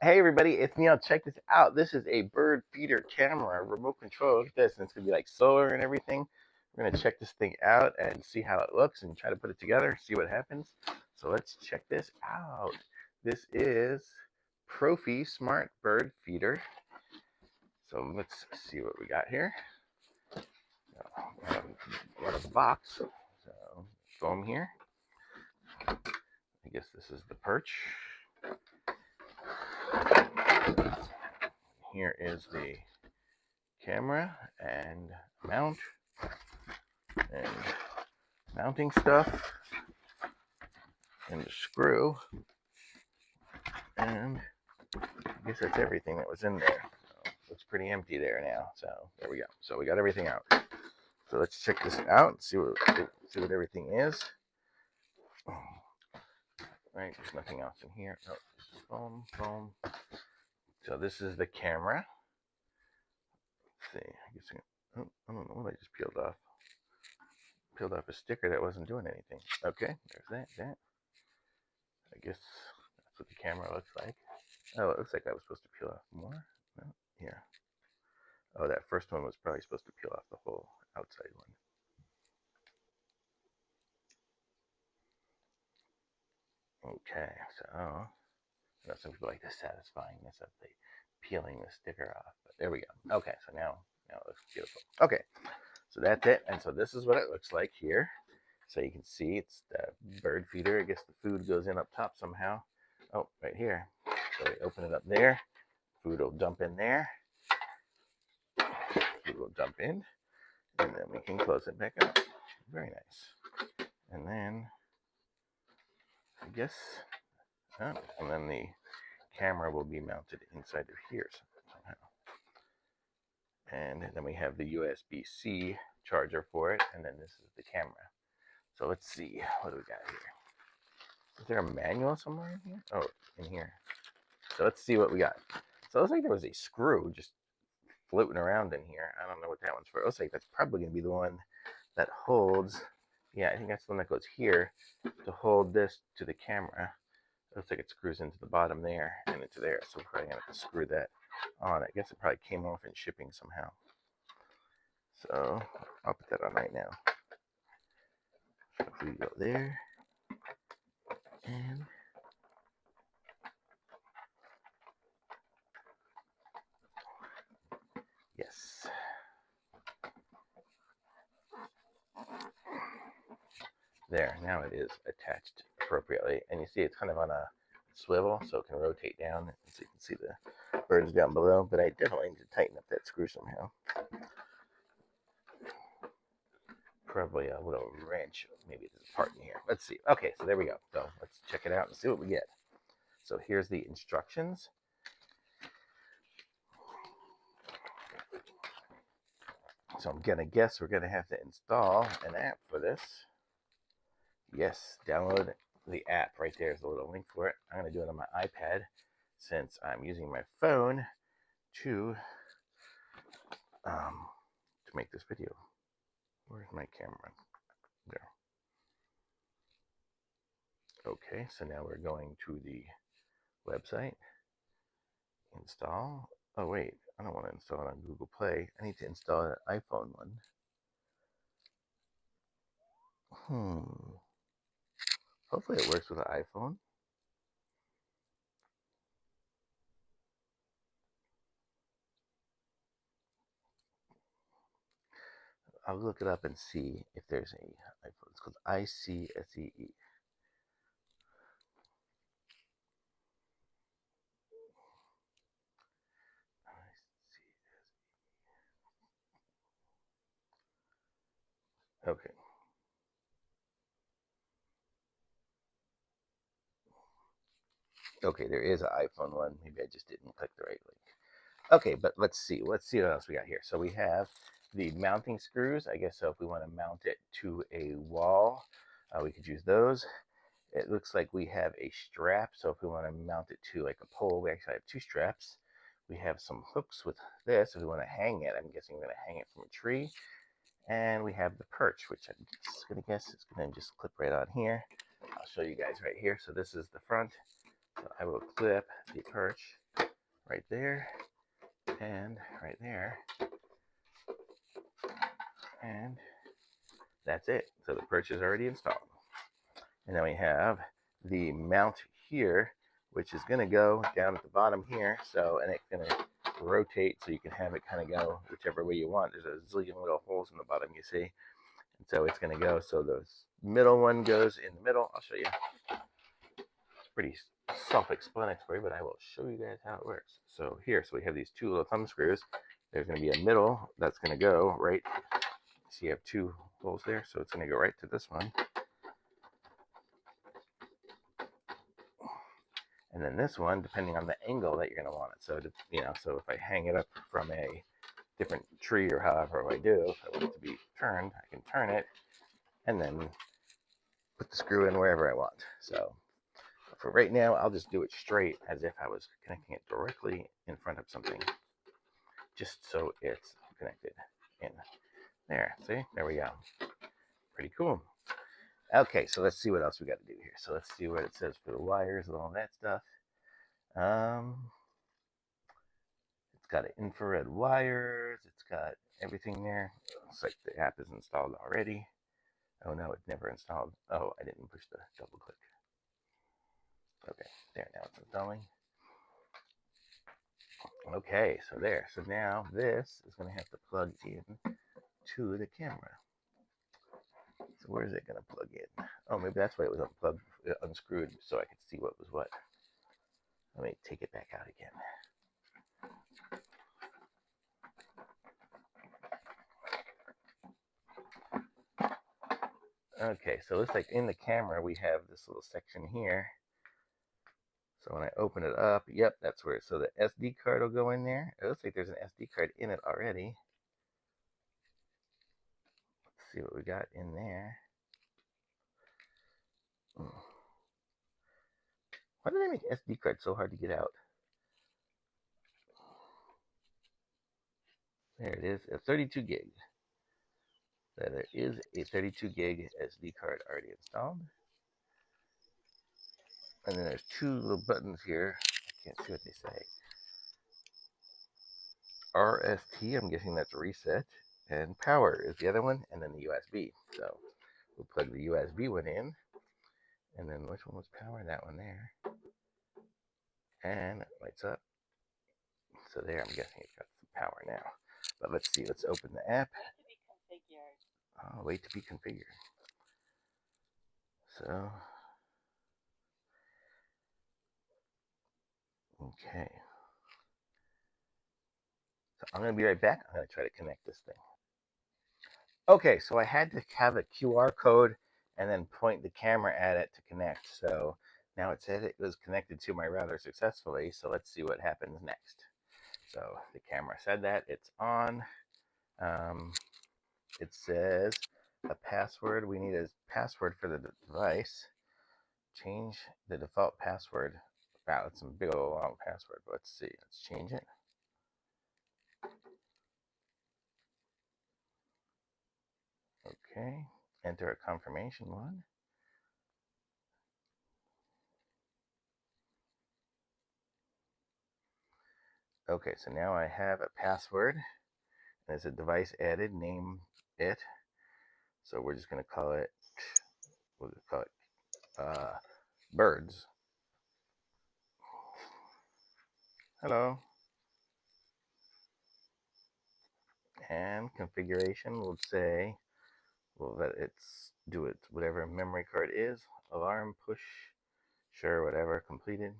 Hey everybody, it's Neil. Check this out. This is a bird feeder camera, remote control. Look at this, and it's gonna be like solar and everything. We're gonna check this thing out and see how it looks and try to put it together, see what happens. So let's check this out. This is Profey Smart Bird Feeder. So let's see what we got here. Out of the box. So foam here. I guess this is the perch. Here is the camera and mount and mounting stuff and the screw, and I guess that's everything that was in there. So looks pretty empty there now. So there we go. So we got everything out. So let's check this out and see what everything is. Right, there's nothing else in here. Oh, this is foam. So this is the camera. Let's see, I guess I don't know what I just peeled off. Peeled off a sticker that wasn't doing anything. Okay, there's that. I guess that's what the camera looks like. Oh, it looks like I was supposed to peel off more. No, here. Oh, that first one was probably supposed to peel off the whole outside one. Okay, so you know, some people like the satisfyingness of the peeling the sticker off. But there we go. Okay, so now it looks beautiful. Okay, so that's it. And so this is what it looks like here. So you can see it's the bird feeder. I guess the food goes in up top somehow. Oh, right here. So we open it up there. Food will dump in there. Food will dump in. And then we can close it back up. Very nice. And then, I guess, and then the camera will be mounted inside of here somehow. And then we have the USB-C charger for it. And then this is the camera. So let's see. What do we got here? Is there a manual somewhere in here? Oh, in here. So let's see what we got. So it looks like there was a screw just floating around in here. I don't know what that one's for. It looks like that's probably going to be the one that holds. Yeah, I think that's the one that goes here to hold this to the camera. It looks like it screws into the bottom there and into there. So we're probably going to have to screw that on. I guess it probably came off in shipping somehow. So I'll put that on right now. So if we go there and yes. There, now it is attached appropriately. And you see it's kind of on a swivel, so it can rotate down. So you can see the birds down below. But I definitely need to tighten up that screw somehow. Probably a little wrench. Maybe there's a part in here. Let's see. Okay, so there we go. So let's check it out and see what we get. So here's the instructions. So I'm going to guess we're going to have to install an app for this. Yes, download the app. Right there is the little link for it. I'm going to do it on my iPad since I'm using my phone to make this video. Where's my camera? There. Okay, so now we're going to the website. Install. Oh wait, I don't want to install it on Google Play. I need to install an iPhone one. Hopefully it works with an iPhone. I'll look it up and see if there's a iPhone. It's called ICSEE. Okay. Okay, there is an iPhone one. Maybe I just didn't click the right link. Okay, but let's see. Let's see what else we got here. So we have the mounting screws. I guess so if we want to mount it to a wall, we could use those. It looks like we have a strap. So if we want to mount it to like a pole, we actually have two straps. We have some hooks with this. If we want to hang it, I'm guessing we're going to hang it from a tree. And we have the perch, which I'm going to guess is going to just clip right on here. I'll show you guys right here. So this is the front. So I will clip the perch right there, and right there, and that's it. So the perch is already installed. And then we have the mount here, which is going to go down at the bottom here. So, and it's going to rotate so you can have it kind of go whichever way you want. There's a zillion little holes in the bottom, you see. And so it's going to go. So the middle one goes in the middle. I'll show you. It's pretty self-explanatory, but I will show you guys how it works. So here, so we have these two little thumb screws. There's going to be a middle that's going to go right. So you have two holes there. So it's going to go right to this one. And then this one, depending on the angle that you're going to want it. So, so if I hang it up from a different tree or however I do, if I want it to be turned, I can turn it and then put the screw in wherever I want. So for right now, I'll just do it straight as if I was connecting it directly in front of something, just so it's connected in there. See, there we go. Pretty cool. Okay, so let's see what else we got to do here. So let's see what it says for the wires and all that stuff. It's got infrared wires. It's got everything there. Looks like the app is installed already. Oh no, it's never installed. Oh, I didn't push the double click. Okay, there, now it's installing. Okay, so there. So now this is going to have to plug in to the camera. So where is it going to plug in? Oh, maybe that's why it was unplugged, unscrewed, so I could see what was what. Let me take it back out again. Okay, so it looks like in the camera we have this little section here. So when I open it up, yep, that's where. So the SD card will go in there. It looks like there's an SD card in it already. Let's see what we got in there. Why did I make SD card so hard to get out? There it is, a 32 gig. So there is a 32 gig SD card already installed. And then there's two little buttons here. I can't see what they say. RST, I'm guessing that's reset. And power is the other one, and then the USB. So we'll plug the USB one in. And then which one was power? That one there. And it lights up. So there, I'm guessing it's got some power now. But let's see, let's open the app. Wait to be configured. So, okay. So I'm going to be right back. I'm going to try to connect this thing. Okay, so I had to have a QR code and then point the camera at it to connect. So now it said it was connected to my router successfully. So let's see what happens next. So the camera said that it's on. It says a password. We need a password for the device. Change the default password. Wow, it's a big old long password. But let's see. Let's change it. Okay. Enter a confirmation one. Okay, so now I have a password. There's a device added. Name it. So we're just going to call it, birds. Hello. And configuration will say, well, that it's do it whatever memory card is. Alarm, push, sure, whatever, completed.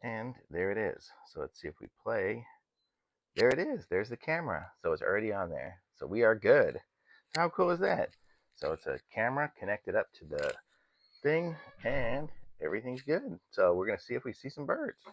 And there it is. So let's see if we play. There it is. There's the camera. So it's already on there. So we are good. How cool is that? So it's a camera connected up to the thing, and everything's good. So we're going to see if we see some birds.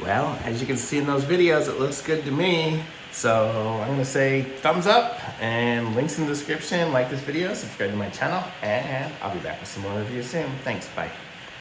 Well, as you can see in those videos, it looks good to me. So I'm gonna say thumbs up and links in the description. Like this video, subscribe to my channel, and I'll be back with some more reviews soon. Thanks, bye.